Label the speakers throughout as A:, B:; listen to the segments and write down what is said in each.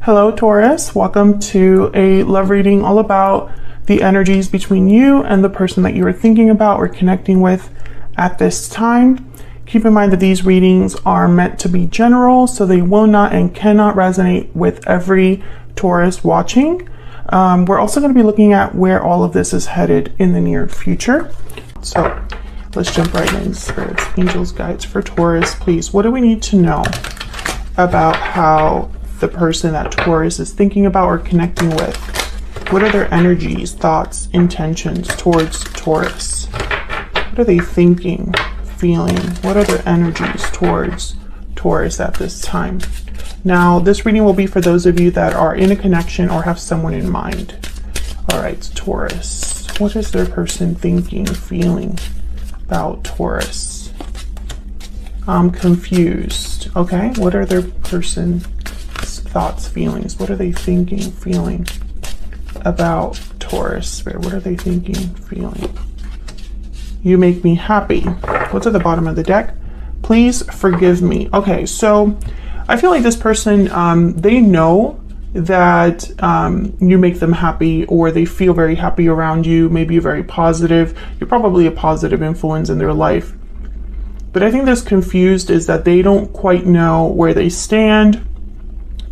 A: Hello, Taurus. Welcome to a love reading all about the energies between you and the person that you are thinking about or connecting with at this time. Keep in mind that these readings are meant to be general, so they will not and cannot resonate with every Taurus watching. We're also going to be looking at where all of this is headed in the near future. So let's jump right in. Spirits, angels, guides for Taurus, please. What do we need to know about how the person that Taurus is thinking about or connecting with? What are their energies, thoughts, intentions towards Taurus? What are they thinking, feeling? What are their energies towards Taurus at this time? Now, this reading will be for those of you that are in a connection or have someone in mind. All right, Taurus. What is their person thinking, feeling about Taurus? I'm confused. Okay, what are their person's thoughts, feelings? What are they thinking, feeling about Taurus? Spirit, what are they thinking, feeling? You make me happy. What's at the bottom of the deck? Please forgive me. Okay, so I feel like this person, they know that you make them happy, or they feel very happy around you. Maybe you're very positive. You're probably a positive influence in their life. But I think this confused is that they don't quite know where they stand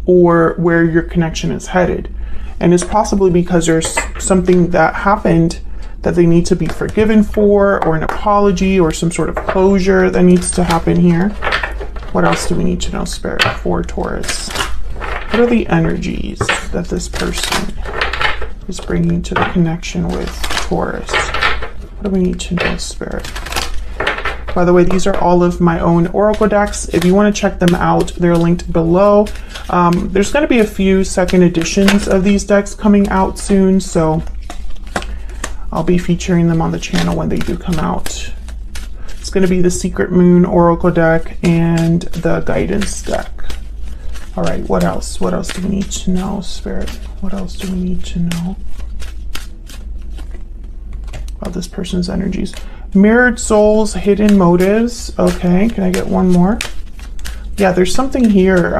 A: or where your connection is headed. And it's possibly because there's something that happened that they need to be forgiven for, or an apology, or some sort of closure that needs to happen here. What else do we need to know, Spirit, for Taurus? What are the energies that this person is bringing to the connection with Taurus? What do we need to know, Spirit? By the way, these are all of my own oracle decks. If you want to check them out, they're linked below. There's going to be a few second editions of these decks coming out soon, so I'll be featuring them on the channel when they do come out. It's going to be the Secret Moon oracle deck and the guidance deck. All right, what else? What else do we need to know, Spirit? What else do we need to know about this person's energies? Mirrored souls, hidden motives. Okay, can I get one more? Yeah, there's something here.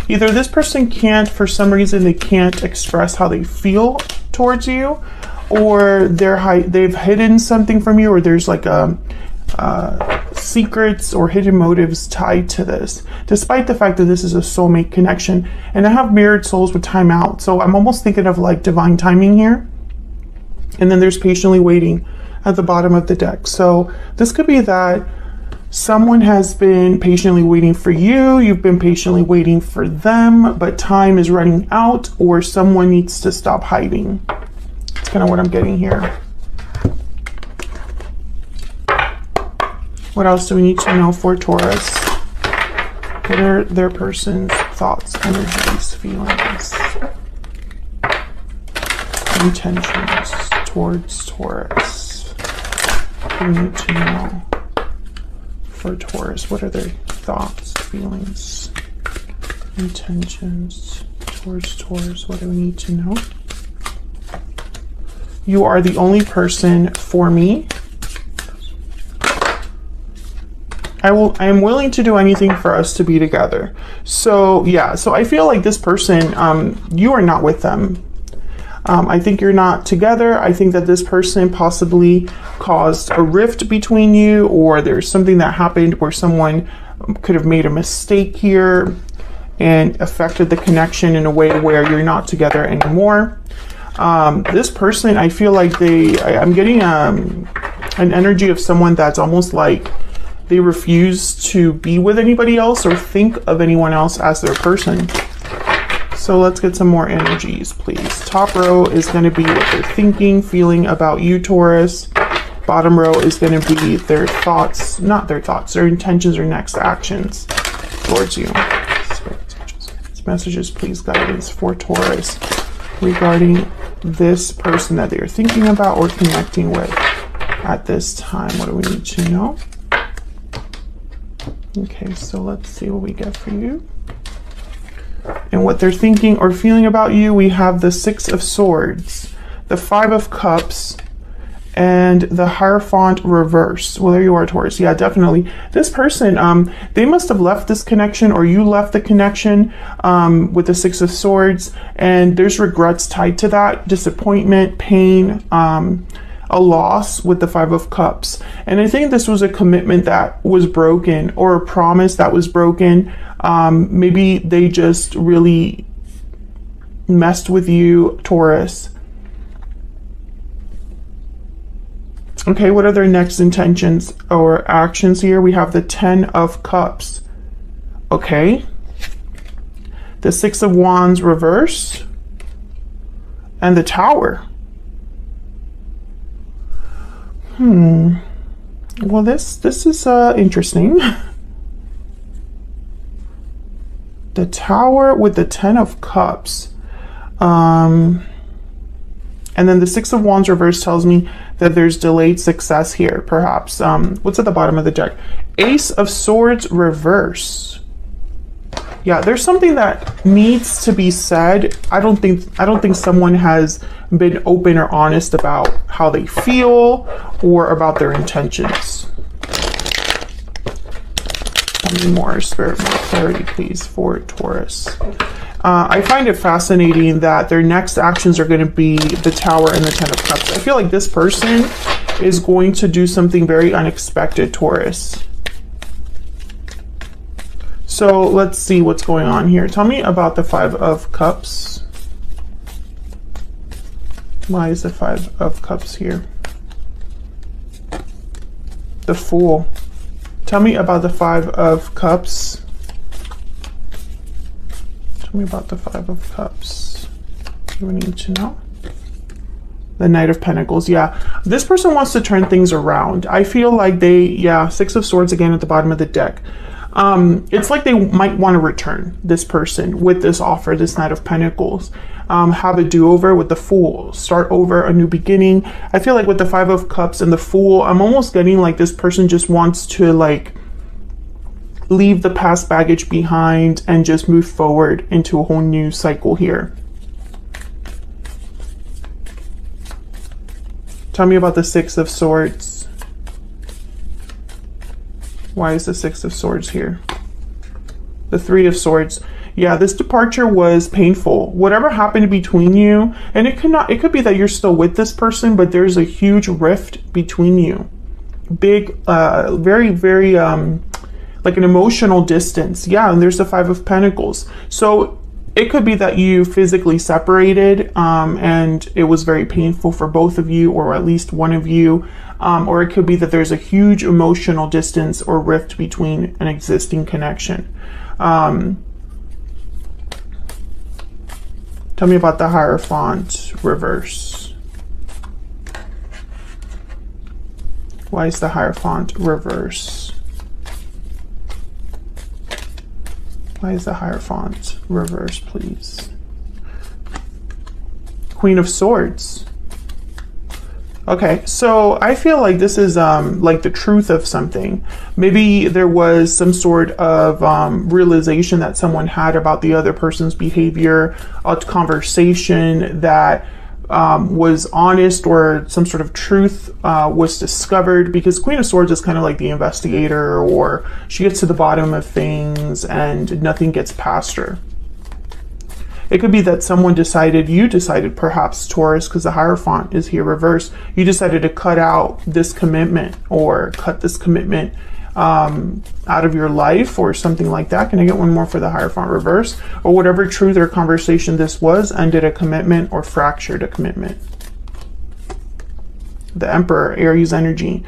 A: Either this person can't, for some reason, they can't express how they feel towards you, or they've hidden something from you, or there's like secrets or hidden motives tied to this, despite the fact that this is a soulmate connection. And I have mirrored souls with time out, so I'm almost thinking of like divine timing here. And then there's patiently waiting at the bottom of the deck. So this could be that someone has been patiently waiting for you, you've been patiently waiting for them, but time is running out, or someone needs to stop hiding. That's kind of what I'm getting here. What else do we need to know for Taurus? What are their person's thoughts, energies, feelings, intentions towards Taurus? What do we need to know for Taurus? What are their thoughts, feelings, intentions towards Taurus? What do we need to know? You are the only person for me. I am willing to do anything for us to be together. So yeah, so I feel like this person, you are not with them. I think you're not together. I think that this person possibly caused a rift between you, or there's something that happened where someone could have made a mistake here and affected the connection in a way where you're not together anymore. This person, I feel like I'm getting an energy of someone that's almost like they refuse to be with anybody else or think of anyone else as their person. So let's get some more energies, please. Top row is going to be what they're thinking, feeling about you, Taurus. Bottom row is going to be their thoughts, not their thoughts, their intentions or next actions towards you. Messages, please, guidance for Taurus regarding this person that they are thinking about or connecting with at this time. What do we need to know? Okay, so let's see what we get for you. And what they're thinking or feeling about you, we have the Six of Swords, the Five of Cups, and the Hierophant reverse. Well, there you are, Taurus. Yeah, definitely. This person, they must have left this connection, or you left the connection with the Six of Swords, and there's regrets tied to that, disappointment, pain, a loss with the Five of Cups. And I think this was a commitment that was broken, or a promise that was broken. Maybe they just really messed with you, Taurus. Okay, what are their next intentions or actions here? We have the Ten of Cups. Okay. The Six of Wands reverse. And the Tower. Well, this is interesting. The Tower with the Ten of Cups. And then the Six of Wands reverse tells me that there's delayed success here, perhaps. What's at the bottom of the deck? Ace of Swords reverse. Yeah, there's something that needs to be said. I don't think someone has been open or honest about how they feel or about their intentions. Tell me more, Spirit, more clarity, please, for Taurus. I find it fascinating that their next actions are going to be the Tower and the Ten of Cups. I feel like this person is going to do something very unexpected, Taurus. So let's see what's going on here. Tell me about the Five of Cups. Why is the Five of Cups here? The Fool. Tell me about the Five of Cups. Tell me about the Five of Cups. Do we need to know? The Knight of Pentacles. Yeah, this person wants to turn things around. I feel like Six of Swords again at the bottom of the deck. It's like they might want to return, this person, with this offer, this Knight of Pentacles. Have a do-over with the Fool, start over, a new beginning. I feel like with the Five of Cups and the Fool, I'm almost getting like this person just wants to like leave the past baggage behind and just move forward into a whole new cycle here. Tell me about the Six of Swords. Why is the Six of Swords here? The Three of Swords. Yeah, this departure was painful. Whatever happened between you, and it could be that you're still with this person, but there's a huge rift between you. Big, very, very, like an emotional distance. Yeah, and there's the Five of Pentacles. So it could be that you physically separated, and it was very painful for both of you, or at least one of you. Or it could be that there's a huge emotional distance or rift between an existing connection. Tell me about the Hierophant reverse. Why is the Hierophant reverse? Why is the Hierophant reverse, please? Queen of Swords. Okay, so I feel like this is like the truth of something. Maybe there was some sort of realization that someone had about the other person's behavior, a conversation that was honest, or some sort of truth was discovered, because Queen of Swords is kind of like the investigator, or she gets to the bottom of things and nothing gets past her. It could be that someone decided, you decided perhaps, Taurus, because the Hierophant is here reversed, you decided to cut out this commitment, or cut this commitment out of your life, or something like that. Can I get one more for the Hierophant reverse? Or whatever truth or conversation this was, ended a commitment or fractured a commitment. The Emperor, Aries energy.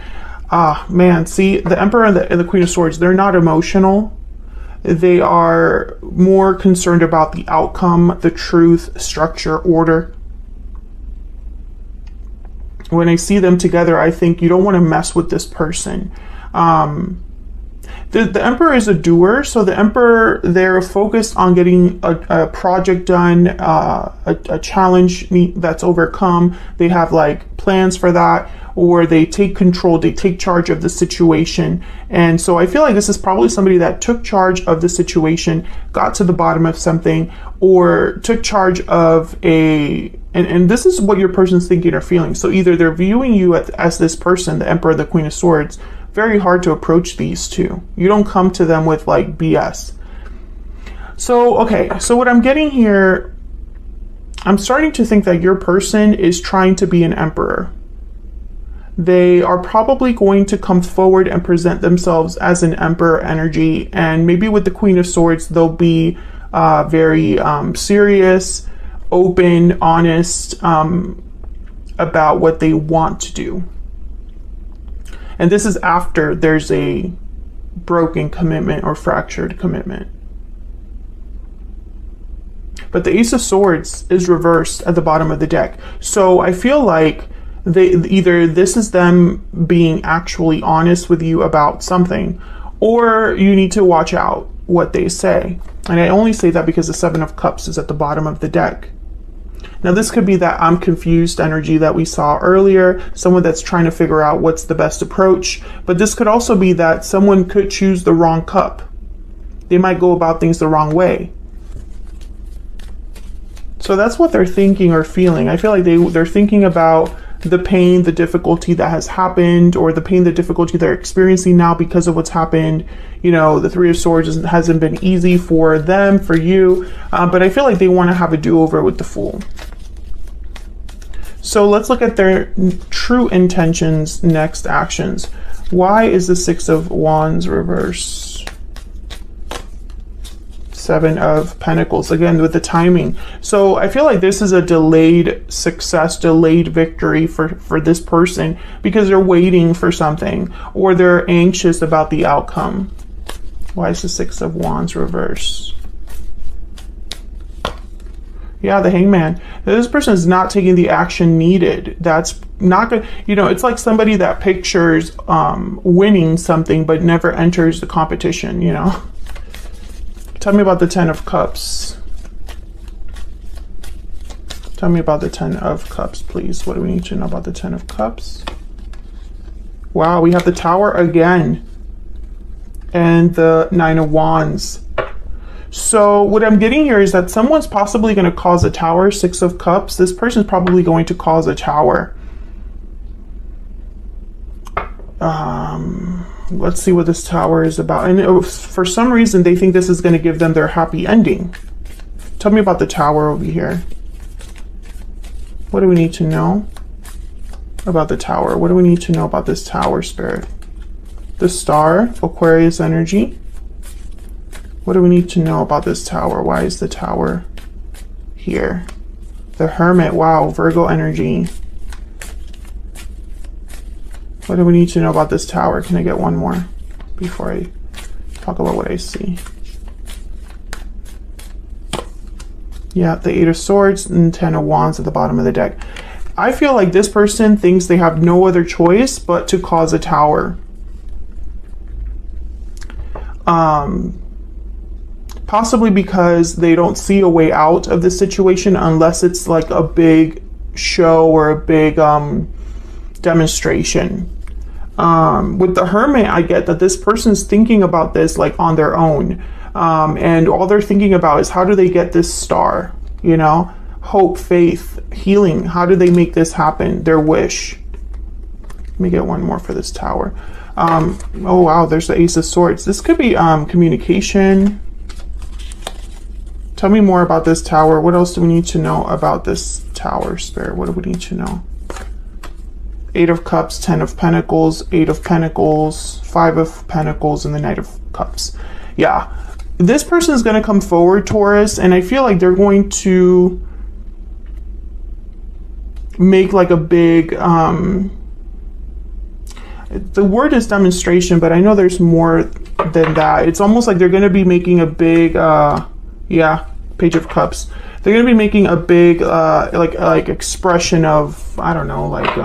A: Ah, man, see, the Emperor and the Queen of Swords, they're not emotional. They are more concerned about the outcome, the truth, structure, order. When I see them together, I think you don't want to mess with this person. The Emperor is a doer, so the Emperor, they're focused on getting a project done, a challenge that's overcome. They have like plans for that, or they take control, they take charge of the situation. And so I feel like this is probably somebody that took charge of the situation, got to the bottom of something, or took charge of and this is what your person's thinking or feeling. So either they're viewing you as this person, the Emperor, the Queen of Swords. Very hard to approach these two. You don't come to them with like BS. So, okay, so what I'm getting here, I'm starting to think that your person is trying to be an emperor. They are probably going to come forward and present themselves as an emperor energy. And maybe with the Queen of Swords, they'll be very serious, open, honest about what they want to do. And this is after there's a broken commitment or fractured commitment. But the Ace of Swords is reversed at the bottom of the deck. So I feel like either this is them being actually honest with you about something, or you need to watch out what they say. And I only say that because the Seven of Cups is at the bottom of the deck. Now, this could be that I'm confused energy that we saw earlier, someone that's trying to figure out what's the best approach. But this could also be that someone could choose the wrong cup. They might go about things the wrong way. So that's what they're thinking or feeling. I feel like they're thinking about the pain, the difficulty that has happened, or the pain, the difficulty they're experiencing now because of what's happened. You know, the Three of Swords hasn't been easy for them, for you, but I feel like they want to have a do-over with the Fool. So let's look at their true intentions, next actions. Why is the Six of Wands reverse? Seven of Pentacles, again with the timing. So I feel like this is a delayed success, delayed victory for this person, because they're waiting for something, or they're anxious about the outcome. Why is the Six of Wands reverse? Yeah, the Hangman. This person is not taking the action needed. That's not good. You know, it's like somebody that pictures winning something but never enters the competition, you know. Tell me about the Ten of Cups. Tell me about the Ten of Cups, please. What do we need to know about the Ten of Cups? Wow, we have the Tower again. And the Nine of Wands. So what I'm getting here is that someone's possibly going to cause a tower. Six of Cups. This person's probably going to cause a tower. Let's see what this tower is about. And for some reason, they think this is going to give them their happy ending. Tell me about the Tower over here. What do we need to know about the Tower? What do we need to know about this Tower, Spirit? The Star, Aquarius energy. What do we need to know about this Tower? Why is the Tower here? The Hermit, wow, Virgo energy. What do we need to know about this Tower? Can I get one more before I talk about what I see? Yeah, the Eight of Swords and Ten of Wands at the bottom of the deck. I feel like this person thinks they have no other choice but to cause a tower. Possibly because they don't see a way out of this situation unless it's like a big show or a big demonstration. With the Hermit, I get that this person's thinking about this like on their own. And all they're thinking about is how do they get this star, you know, hope, faith, healing. How do they make this happen? Their wish. Let me get one more for this Tower. Oh, wow. There's the Ace of Swords. This could be communication. Tell me more about this Tower. What else do we need to know about this Tower, Spirit? What do we need to know? Eight of Cups, Ten of Pentacles, Eight of Pentacles, Five of Pentacles, and the Knight of Cups. Yeah. This person is going to come forward, Taurus, and I feel like they're going to make like a big, the word is demonstration, but I know there's more than that. It's almost like they're going to be making a big, yeah, Page of Cups. They're going to be making a big, like expression of, I don't know, like,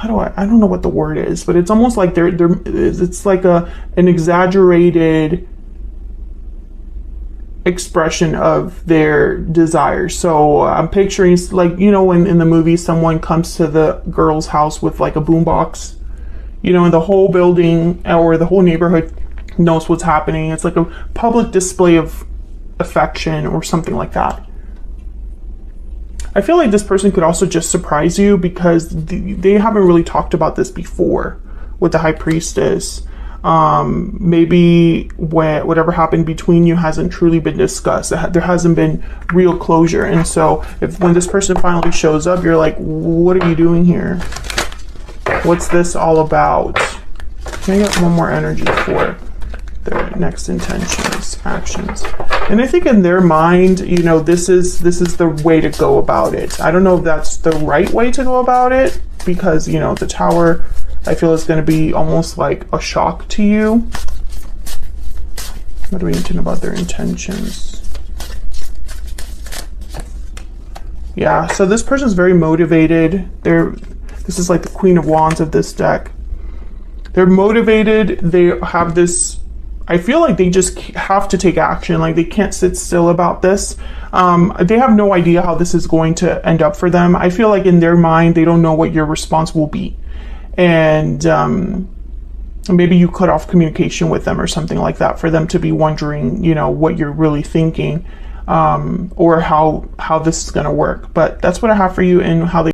A: I don't know what the word is, but it's almost like it's like an exaggerated expression of their desires. So I'm picturing, like, you know, when in the movie someone comes to the girl's house with like a boombox, you know, and the whole building or the whole neighborhood knows what's happening. It's like a public display of affection or something like that. I feel like this person could also just surprise you because they haven't really talked about this before with the High Priestess. Maybe whatever happened between you hasn't truly been discussed. There hasn't been real closure. And so when this person finally shows up, you're like, what are you doing here? What's this all about? Can I get one more energy for their next intentions, actions? And I think in their mind, you know, this is the way to go about it. I don't know if that's the right way to go about it because, you know, the Tower, I feel, is going to be almost like a shock to you. What do we need to know about their intentions? Yeah, so this person's very motivated. This is like the Queen of Wands of this deck. They're motivated. They have this, I feel like they just have to take action. Like they can't sit still about this. They have no idea how this is going to end up for them. I feel like in their mind, they don't know what your response will be. And maybe you cut off communication with them or something like that for them to be wondering, you know, what you're really thinking, or how this is going to work. But that's what I have for you and how they